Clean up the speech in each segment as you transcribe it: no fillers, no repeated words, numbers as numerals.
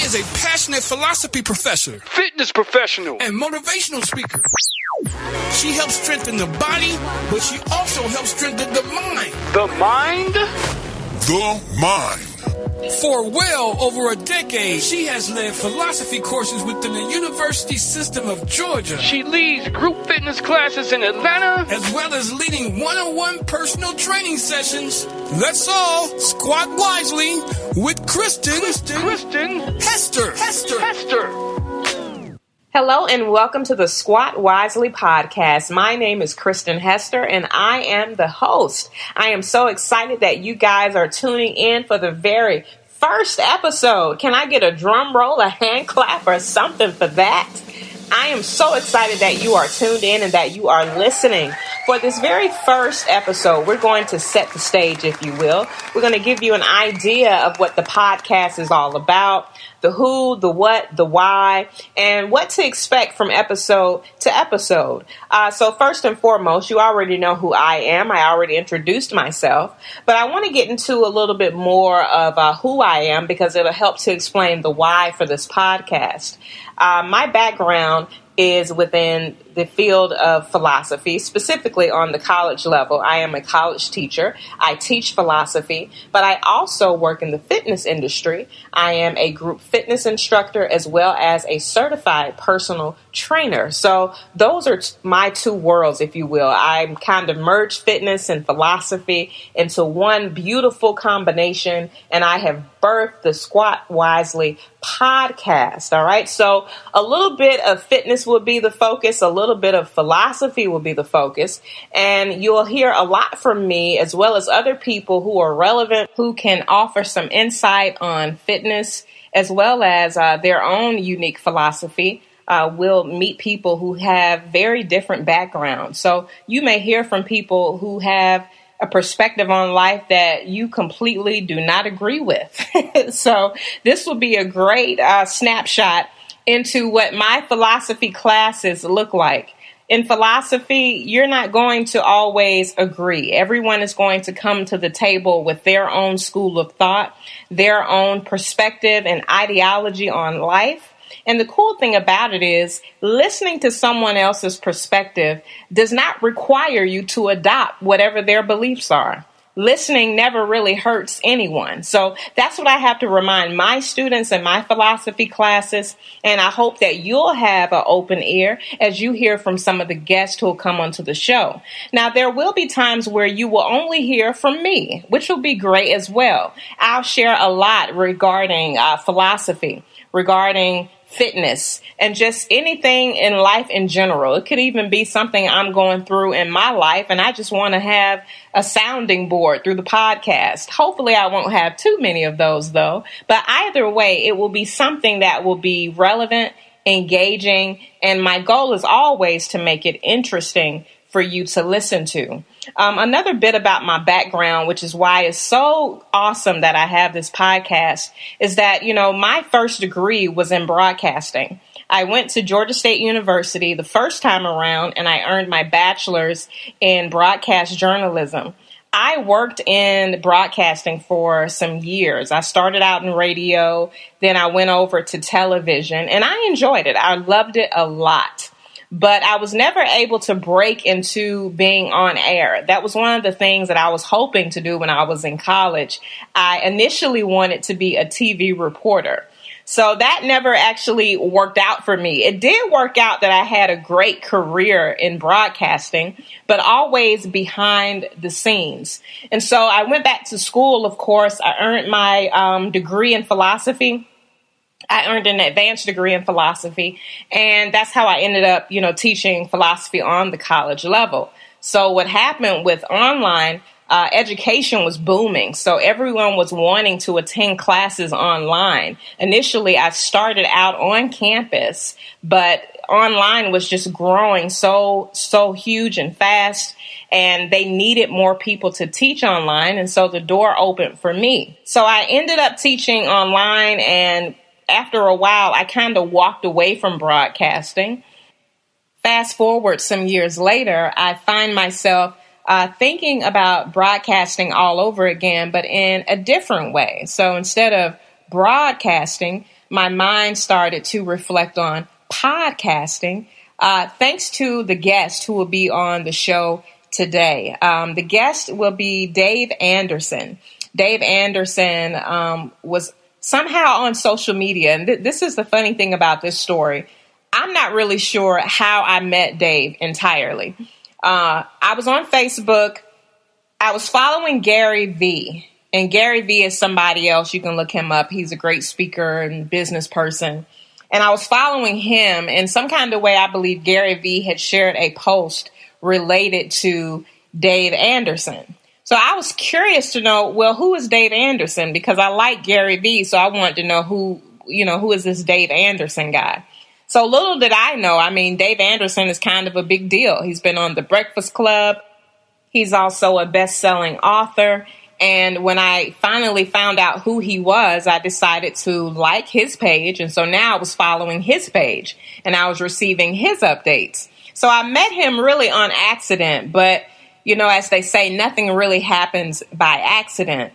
is a passionate philosophy professor, fitness professional, and motivational speaker. She helps strengthen the body, but she also helps strengthen the mind. The mind? The mind. For well over a decade, she has led philosophy courses within the university system of Georgia. She leads group fitness classes in Atlanta, as well as leading one-on-one personal training sessions. Let's all squat wisely with Kristen Hester. Hello and welcome to the Squat Wisely podcast. My name is Kristen Hester and I am the host. I am so excited that you guys are tuning in for the very first episode. Can I get a drum roll, a hand clap, or something for that? I am so excited that you are tuned in and that you are listening. For this very first episode, we're going to set the stage, if you will. We're going to give you an idea of what the podcast is all about, the who, the what, the why, and what to expect from episode to episode. So first and foremost, you already know who I am. I already introduced myself, but I want to get into a little bit more of who I am because it'll help to explain the why for this podcast. My background is within the field of philosophy, specifically on the college level. I am a college teacher. I teach philosophy, but I also work in the fitness industry. I am a group fitness instructor as well as a certified personal trainer. So those are my two worlds, if you will. I kind of merged fitness and philosophy into one beautiful combination, and I have birthed the Squat Wisely podcast. All right. So a little bit of fitness will be the focus. A little bit of philosophy will be the focus. And you'll hear a lot from me as well as other people who are relevant, who can offer some insight on fitness as well as their own unique philosophy. We'll meet people who have very different backgrounds. So you may hear from people who have a perspective on life that you completely do not agree with. So this will be a great snapshot into what my philosophy classes look like. In philosophy, you're not going to always agree. Everyone is going to come to the table with their own school of thought, their own perspective and ideology on life. And the cool thing about it is listening to someone else's perspective does not require you to adopt whatever their beliefs are. Listening never really hurts anyone. So that's what I have to remind my students in my philosophy classes. And I hope that you'll have an open ear as you hear from some of the guests who will come onto the show. Now, there will be times where you will only hear from me, which will be great as well. I'll share a lot regarding philosophy, regarding fitness, and just anything in life in general. It could even be something I'm going through in my life, and I just want to have a sounding board through the podcast. Hopefully, I won't have too many of those, though. But either way, it will be something that will be relevant, engaging, and my goal is always to make it interesting for you to listen to. Another bit about my background, which is why it's so awesome that I have this podcast, is that, my first degree was in broadcasting. I went to Georgia State University the first time around, and I earned my bachelor's in broadcast journalism. I worked in broadcasting for some years. I started out in radio, then I went over to television, and I enjoyed it. I loved it a lot. But I was never able to break into being on air. That was one of the things that I was hoping to do when I was in college. I initially wanted to be a TV reporter. So that never actually worked out for me. It did work out that I had a great career in broadcasting, but always behind the scenes. And so I went back to school, of course. I earned my degree in philosophy. I earned an advanced degree in philosophy, and that's how I ended up, teaching philosophy on the college level. So what happened with online education was booming. So everyone was wanting to attend classes online. Initially, I started out on campus, but online was just growing so huge and fast, and they needed more people to teach online. And so the door opened for me. So I ended up teaching online, and after a while, I kind of walked away from broadcasting. Fast forward some years later, I find myself thinking about broadcasting all over again, but in a different way. So instead of broadcasting, my mind started to reflect on podcasting, thanks to the guest who will be on the show today. The guest will be Dave Anderson. Dave Anderson was somehow on social media. And this is the funny thing about this story. I'm not really sure how I met Dave entirely. I was on Facebook. I was following Gary Vee. And Gary Vee is somebody else. You can look him up. He's a great speaker and business person. And I was following him in some kind of way. I believe Gary Vee had shared a post related to Dave Anderson. So I was curious to know, well, who is Dave Anderson? Because I like Gary Vee, so I wanted to know who is this Dave Anderson guy? So little did I know, Dave Anderson is kind of a big deal. He's been on The Breakfast Club. He's also a best-selling author. And when I finally found out who he was, I decided to like his page. And so now I was following his page and I was receiving his updates. So I met him really on accident. But, as they say, nothing really happens by accident.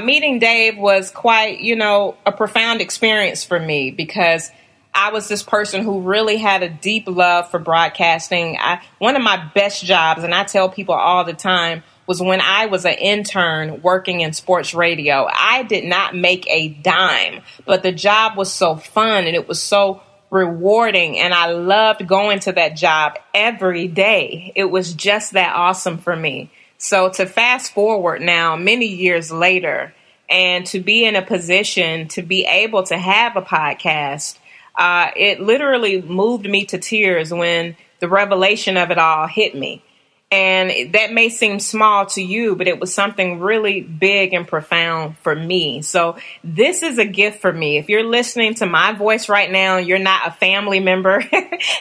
Meeting Dave was quite, a profound experience for me because I was this person who really had a deep love for broadcasting. One of my best jobs, and I tell people all the time, was when I was an intern working in sports radio. I did not make a dime, but the job was so fun and it was so rewarding. And I loved going to that job every day. It was just that awesome for me. So to fast forward now, many years later, and to be in a position to be able to have a podcast, it literally moved me to tears when the revelation of it all hit me. And that may seem small to you, but it was something really big and profound for me. So this is a gift for me. If you're listening to my voice right now, you're not a family member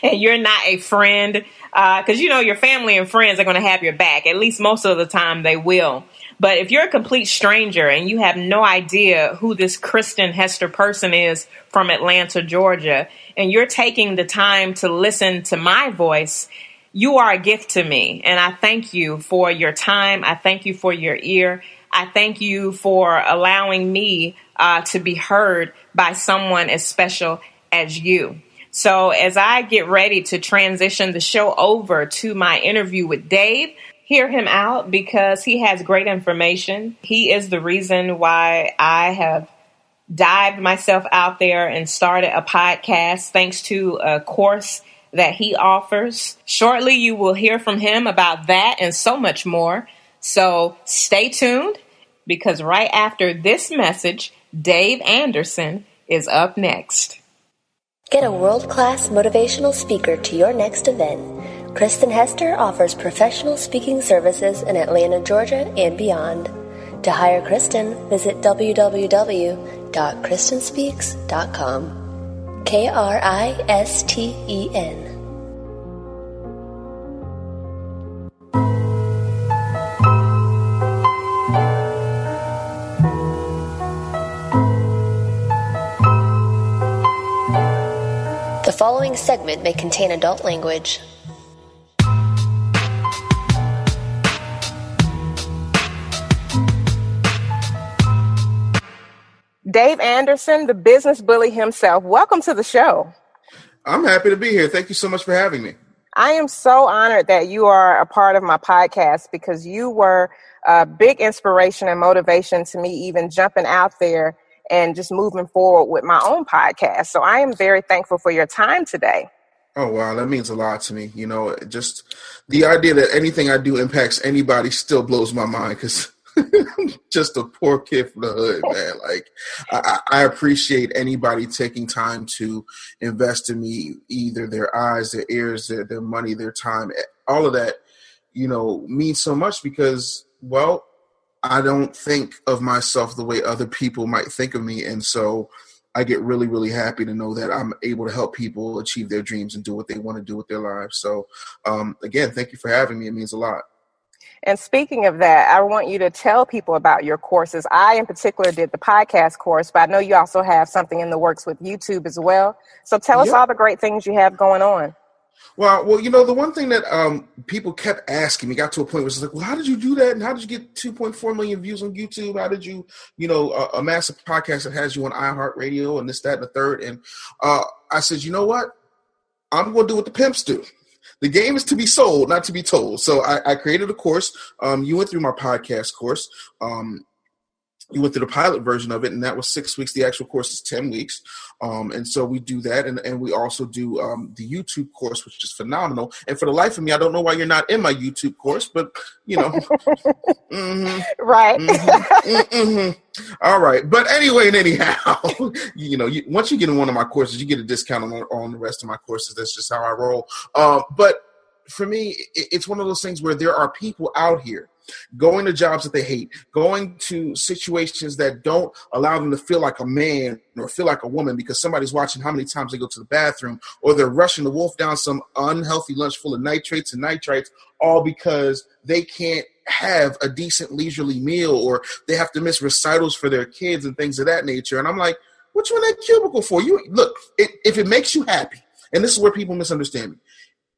and you're not a friend, because your family and friends are going to have your back. At least most of the time they will. But if you're a complete stranger and you have no idea who this Kristen Hester person is from Atlanta, Georgia, and you're taking the time to listen to my voice, you are a gift to me. And I thank you for your time. I thank you for your ear. I thank you for allowing me to be heard by someone as special as you. So as I get ready to transition the show over to my interview with Dave, hear him out because he has great information. He is the reason why I have dived myself out there and started a podcast thanks to a course that he offers. Shortly, you will hear from him about that and so much more. So stay tuned because right after this message, Dave Anderson is up next. Get a world-class motivational speaker to your next event. Kristen Hester offers professional speaking services in Atlanta, Georgia, and beyond. To hire Kristen, visit www.kristenspeaks.com. Kristen. The following segment may contain adult language. Dave Anderson, the business bully himself. Welcome to the show. I'm happy to be here. Thank you so much for having me. I am so honored that you are a part of my podcast because you were a big inspiration and motivation to me even jumping out there and just moving forward with my own podcast. So I am very thankful for your time today. Oh, wow. That means a lot to me. Just the idea that anything I do impacts anybody still blows my mind because I'm just a poor kid from the hood, man. Like, I appreciate anybody taking time to invest in me, either their eyes, their ears, their money, their time. All of that, means so much because, well, I don't think of myself the way other people might think of me. And so I get really, really happy to know that I'm able to help people achieve their dreams and do what they want to do with their lives. So, again, thank you for having me. It means a lot. And speaking of that, I want you to tell people about your courses. I, in particular, did the podcast course, but I know you also have something in the works with YouTube as well. So tell us all the great things you have going on. Well, the one thing that people kept asking me got to a point where it's like, well, how did you do that? And how did you get 2.4 million views on YouTube? How did you, amass a podcast that has you on iHeartRadio and this, that, and the third? And I said, you know what? I'm going to do what the pimps do. The game is to be sold, not to be told. So I created a course. You went through my podcast course. You went through the pilot version of it, and that was 6 weeks. The actual course is 10 weeks. And so we do that. And we also do the YouTube course, which is phenomenal. And for the life of me, I don't know why you're not in my YouTube course, but, mm-hmm, Right. Mm-hmm, mm-hmm. All right. But anyway and anyhow, once you get in one of my courses, you get a discount on the rest of my courses. That's just how I roll. But for me, it's one of those things where there are people out here going to jobs that they hate, going to situations that don't allow them to feel like a man or feel like a woman because somebody's watching how many times they go to the bathroom, or they're rushing to wolf down some unhealthy lunch full of nitrates and nitrites, all because they can't have a decent leisurely meal, or they have to miss recitals for their kids and things of that nature. And I'm like, what you in that cubicle for? You look, if it makes you happy, and this is where people misunderstand me.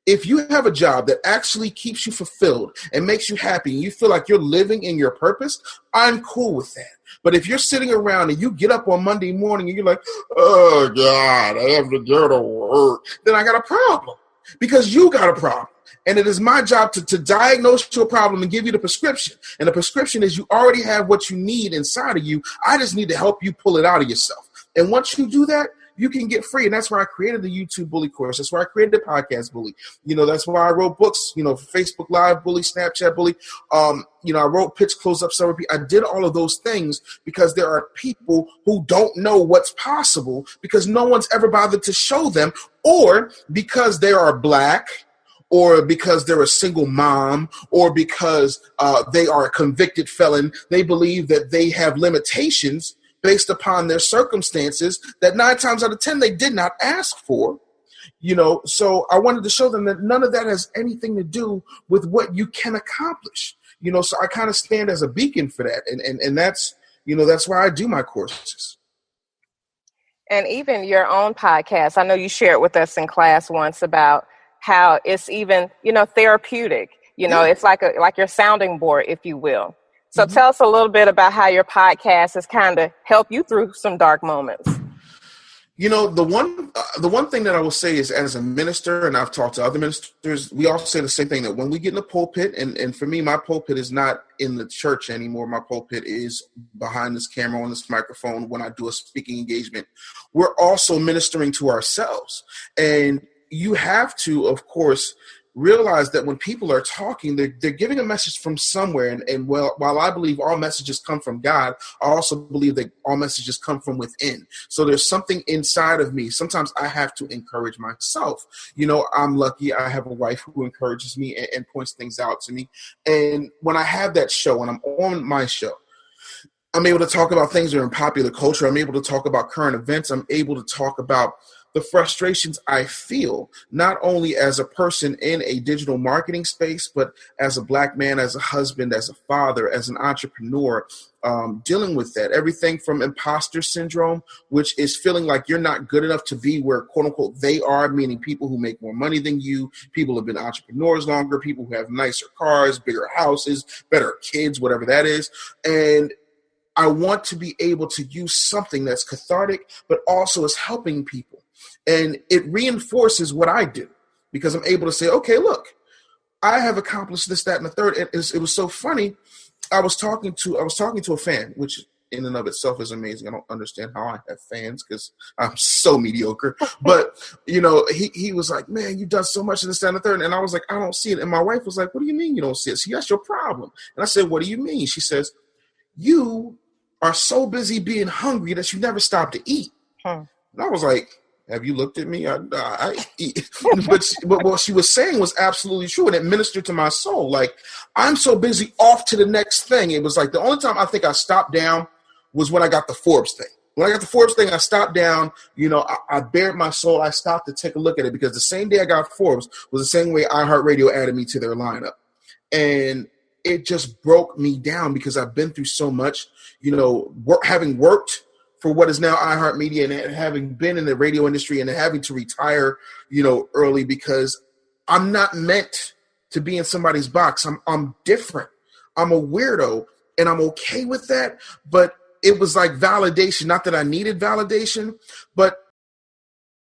If you have a job that actually keeps you fulfilled and makes you happy and you feel like you're living in your purpose, I'm cool with that. But if you're sitting around and you get up on Monday morning and you're like, oh, God, I have to go to work, then I got a problem, because you got a problem. And it is my job to diagnose your problem and give you the prescription. And the prescription is you already have what you need inside of you. I just need to help you pull it out of yourself. And once you do that, you can get free. And that's why I created the YouTube Bully course. That's why I created the podcast Bully. That's why I wrote books, Facebook Live Bully, Snapchat Bully. I wrote Pitch Close Up Summer. I did all of those things because there are people who don't know what's possible because no one's ever bothered to show them, or because they are Black, or because they're a single mom, or because they are a convicted felon. They believe that they have limitations based upon their circumstances that 9 times out of 10 they did not ask for. So I wanted to show them that none of that has anything to do with what you can accomplish. So I kind of stand as a beacon for that. And that's, that's why I do my courses. And even your own podcast, I know you shared with us in class once about how it's even, therapeutic. It's like your sounding board, if you will. So tell us a little bit about how your podcast has kind of helped you through some dark moments. The one thing that I will say is, as a minister, and I've talked to other ministers, we all say the same thing, that when we get in the pulpit, and for me, my pulpit is not in the church anymore. My pulpit is behind this camera on this microphone when I do a speaking engagement. We're also ministering to ourselves. And you have to, of course, realize that when people are talking, they're giving a message from somewhere. And while I believe all messages come from God, I also believe that all messages come from within. So there's something inside of me. Sometimes I have to encourage myself. I'm lucky I have a wife who encourages me and points things out to me. And when I have that show, and I'm on my show, I'm able to talk about things that are in popular culture. I'm able to talk about current events. I'm able to talk about the frustrations I feel, not only as a person in a digital marketing space, but as a Black man, as a husband, as a father, as an entrepreneur, dealing with that. Everything from imposter syndrome, which is feeling like you're not good enough to be where, quote unquote, they are, meaning people who make more money than you, people who have been entrepreneurs longer, people who have nicer cars, bigger houses, better kids, whatever that is. And I want to be able to use something that's cathartic, but also is helping people. And it reinforces what I do, because I'm able to say, okay, look, I have accomplished this, that, and the third. It was so funny. I was talking to a fan, which in and of itself is amazing. I don't understand how I have fans because I'm so mediocre. But, he was like, man, you've done so much of this, that, and the third. And I was like, I don't see it. And my wife was like, what do you mean you don't see it? See, that's your problem. And I said, what do you mean? She says, you are so busy being hungry that you never stop to eat. And I was like, have you looked at me? I eat. But what she was saying was absolutely true, and it ministered to my soul. Like, I'm so busy off to the next thing. It was like the only time I think I stopped down was when I got the Forbes thing. When I got the Forbes thing, I stopped down. I bared my soul. I stopped to take a look at it, because the same day I got Forbes was the same way iHeartRadio added me to their lineup. And it just broke me down, because I've been through so much, having worked for what is now iHeartMedia, and having been in the radio industry and having to retire, early, because I'm not meant to be in somebody's box. I'm different. I'm a weirdo, and I'm okay with that. But it was like validation. Not that I needed validation, but